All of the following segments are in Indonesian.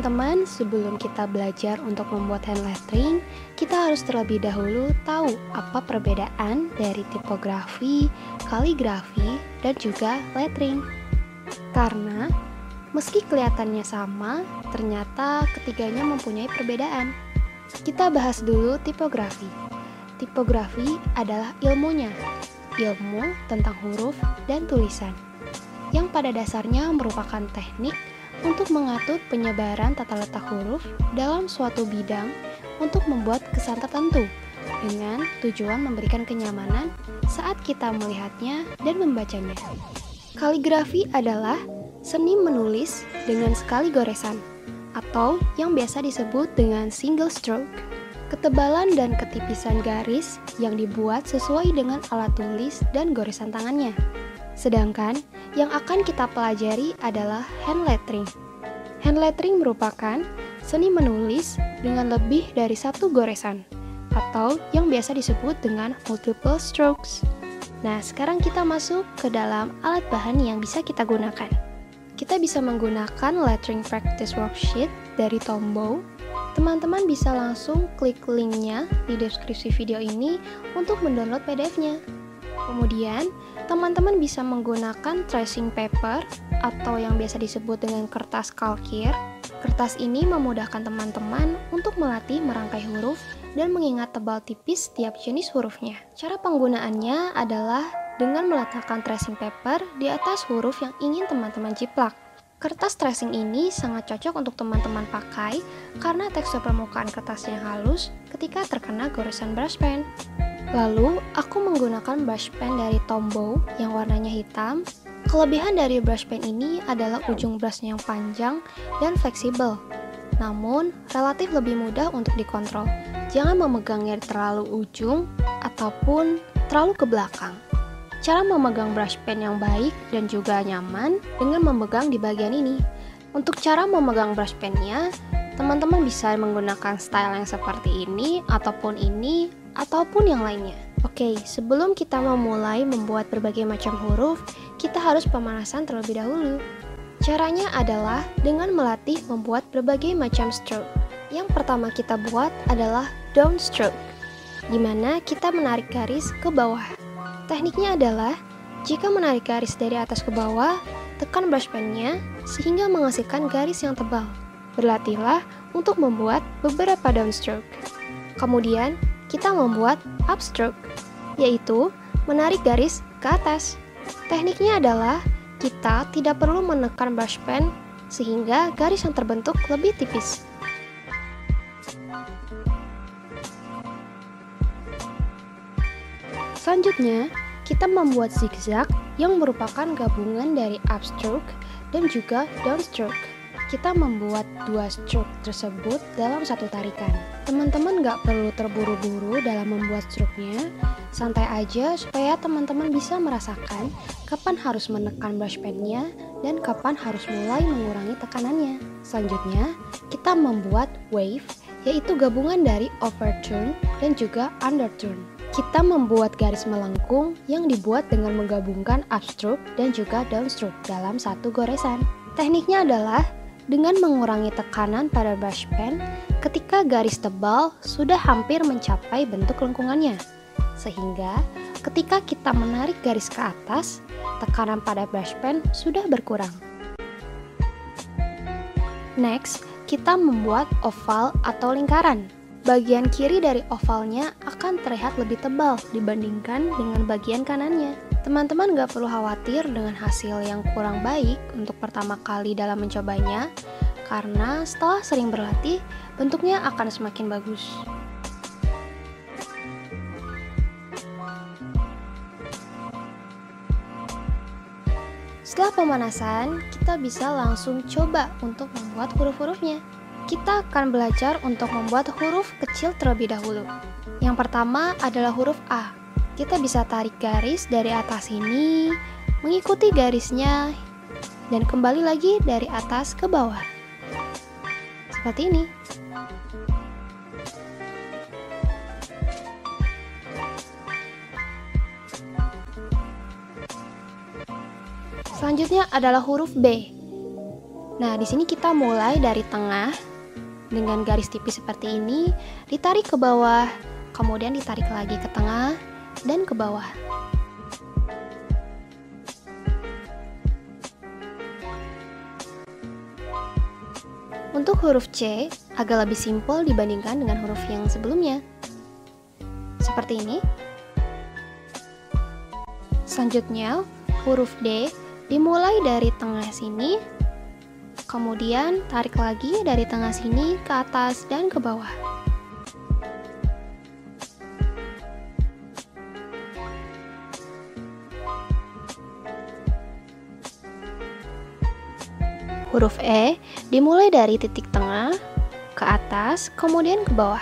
Teman-teman, sebelum kita belajar untuk membuat hand lettering, kita harus terlebih dahulu tahu apa perbedaan dari tipografi, kaligrafi, dan juga lettering. Karena meski kelihatannya sama, ternyata ketiganya mempunyai perbedaan. Kita bahas dulu tipografi. Tipografi adalah ilmu tentang huruf dan tulisan, yang pada dasarnya merupakan teknik untuk mengatur penyebaran tata letak huruf dalam suatu bidang untuk membuat kesan tertentu dengan tujuan memberikan kenyamanan saat kita melihatnya dan membacanya. Kaligrafi adalah seni menulis dengan sekali goresan atau yang biasa disebut dengan single stroke. Ketebalan dan ketipisan garis yang dibuat sesuai dengan alat tulis dan goresan tangannya. Sedangkan yang akan kita pelajari adalah hand lettering. Hand lettering merupakan seni menulis dengan lebih dari satu goresan, atau yang biasa disebut dengan multiple strokes. Nah, sekarang kita masuk ke dalam alat bahan yang bisa kita gunakan. Kita bisa menggunakan lettering practice worksheet dari Tombow. Teman-teman bisa langsung klik linknya di deskripsi video ini untuk mendownload PDF-nya. Kemudian, teman-teman bisa menggunakan tracing paper atau yang biasa disebut dengan kertas kalkir. Kertas ini memudahkan teman-teman untuk melatih merangkai huruf dan mengingat tebal tipis setiap jenis hurufnya. Cara penggunaannya adalah dengan meletakkan tracing paper di atas huruf yang ingin teman-teman jiplak. Kertas tracing ini sangat cocok untuk teman-teman pakai karena tekstur permukaan kertasnya halus ketika terkena goresan brush pen. Lalu, aku menggunakan brush pen dari Tombow yang warnanya hitam. Kelebihan dari brush pen ini adalah ujung brushnya yang panjang dan fleksibel, namun relatif lebih mudah untuk dikontrol. Jangan memegangnya terlalu ujung ataupun terlalu ke belakang. Cara memegang brush pen yang baik dan juga nyaman dengan memegang di bagian ini. Untuk cara memegang brush pennya, teman-teman bisa menggunakan style yang seperti ini, ataupun yang lainnya. Oke, sebelum kita memulai membuat berbagai macam huruf, kita harus pemanasan terlebih dahulu. Caranya adalah dengan melatih membuat berbagai macam stroke. Yang pertama kita buat adalah downstroke, di mana kita menarik garis ke bawah. Tekniknya adalah, jika menarik garis dari atas ke bawah, tekan brush pen-nya sehingga menghasilkan garis yang tebal. Berlatihlah untuk membuat beberapa downstroke. Kemudian, kita membuat upstroke, yaitu menarik garis ke atas. Tekniknya adalah, kita tidak perlu menekan brush pen sehingga garis yang terbentuk lebih tipis. Selanjutnya, kita membuat zigzag yang merupakan gabungan dari upstroke dan juga downstroke. Kita membuat dua stroke tersebut dalam satu tarikan. Teman-teman gak perlu terburu-buru dalam membuat stroke-nya. Santai aja supaya teman-teman bisa merasakan kapan harus menekan brush pen-nya dan kapan harus mulai mengurangi tekanannya. Selanjutnya, kita membuat wave, yaitu gabungan dari overturn dan juga underturn. Kita membuat garis melengkung yang dibuat dengan menggabungkan upstroke dan juga downstroke dalam satu goresan. Tekniknya adalah dengan mengurangi tekanan pada brush pen ketika garis tebal sudah hampir mencapai bentuk lengkungannya. Sehingga ketika kita menarik garis ke atas, tekanan pada brush pen sudah berkurang. Next, kita membuat oval atau lingkaran. Bagian kiri dari ovalnya akan terlihat lebih tebal dibandingkan dengan bagian kanannya. Teman-teman gak perlu khawatir dengan hasil yang kurang baik untuk pertama kali dalam mencobanya, karena setelah sering berlatih, bentuknya akan semakin bagus. Setelah pemanasan, kita bisa langsung coba untuk membuat huruf-hurufnya. Kita akan belajar untuk membuat huruf kecil terlebih dahulu. Yang pertama adalah huruf A. Kita bisa tarik garis dari atas ini, mengikuti garisnya, dan kembali lagi dari atas ke bawah. Seperti ini. Selanjutnya adalah huruf B. Nah, di sini kita mulai dari tengah dengan garis tipis seperti ini, ditarik ke bawah, kemudian ditarik lagi ke tengah dan ke bawah. Untuk huruf C agak lebih simpel dibandingkan dengan huruf yang sebelumnya. Seperti ini. Selanjutnya, huruf D dimulai dari tengah sini, kemudian tarik lagi dari tengah sini ke atas dan ke bawah. Huruf E dimulai dari titik tengah, ke atas, kemudian ke bawah.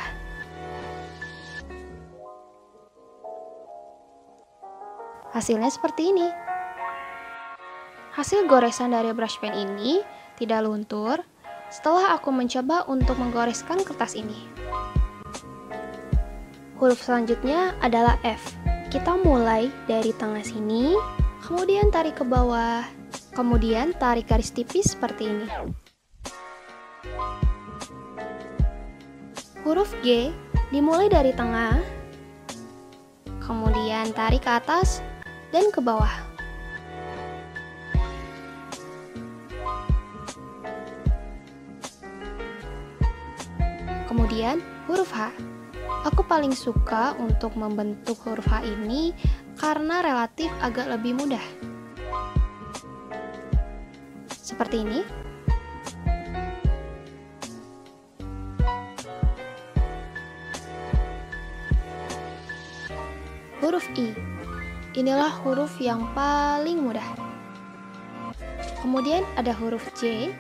Hasilnya seperti ini. Hasil goresan dari brush pen ini tidak luntur setelah aku mencoba untuk menggoreskan kertas ini. Huruf selanjutnya adalah F. Kita mulai dari tengah sini, kemudian tarik ke bawah, kemudian tarik garis tipis seperti ini. Huruf G dimulai dari tengah, kemudian tarik ke atas dan ke bawah. Kemudian huruf H. Aku paling suka untuk membentuk huruf H ini karena relatif agak lebih mudah. Seperti ini. Huruf I. Inilah huruf yang paling mudah. Kemudian ada huruf J.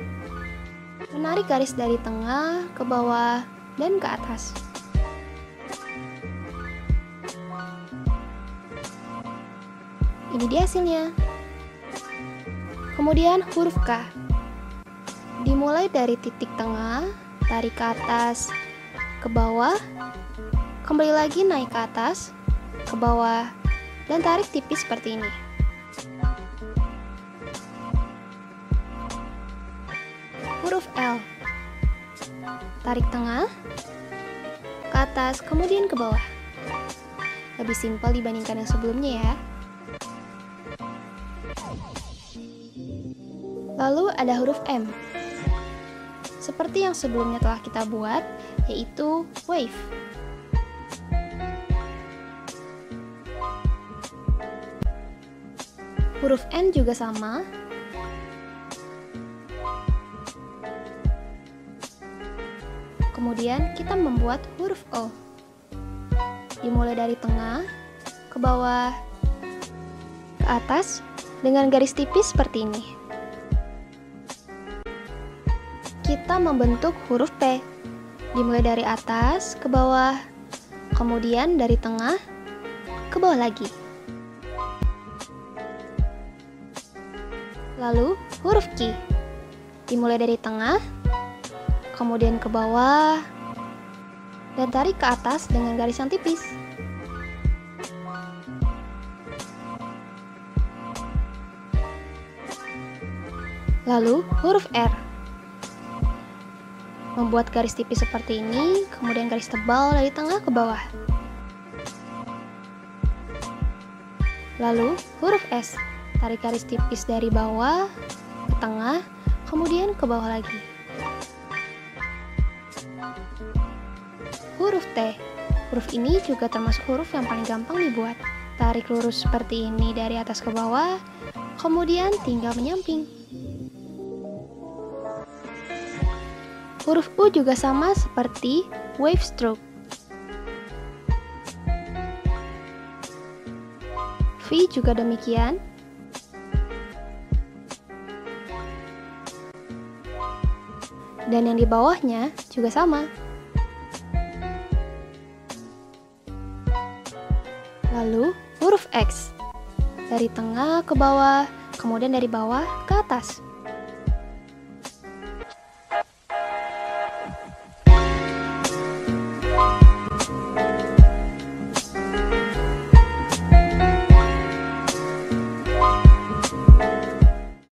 Menarik garis dari tengah ke bawah dan ke atas. Ini dia hasilnya. Kemudian huruf K. Dimulai dari titik tengah, tarik ke atas, ke bawah, kembali lagi naik ke atas, ke bawah, dan tarik tipis seperti ini. Huruf L. Tarik tengah, ke atas, kemudian ke bawah. Lebih simpel dibandingkan yang sebelumnya ya. Lalu ada huruf M. Seperti yang sebelumnya telah kita buat, yaitu wave. Huruf N juga sama. Kemudian kita membuat huruf O. Dimulai dari tengah, ke bawah, ke atas, dengan garis tipis seperti ini. Kita membentuk huruf P. Dimulai dari atas, ke bawah, kemudian dari tengah, ke bawah lagi. Lalu huruf Q. Dimulai dari tengah, kemudian ke bawah, dan tarik ke atas dengan garis yang tipis. Lalu huruf R. Membuat garis tipis seperti ini, kemudian garis tebal dari tengah ke bawah. Lalu huruf S. Tarik garis tipis dari bawah ke tengah, kemudian ke bawah lagi. Huruf T. Huruf ini juga termasuk huruf yang paling gampang dibuat. Tarik lurus seperti ini dari atas ke bawah, kemudian tinggal menyamping. Huruf U juga sama seperti wave stroke. V juga demikian. Dan yang di bawahnya juga sama. Lalu huruf X. Dari tengah ke bawah, kemudian dari bawah ke atas.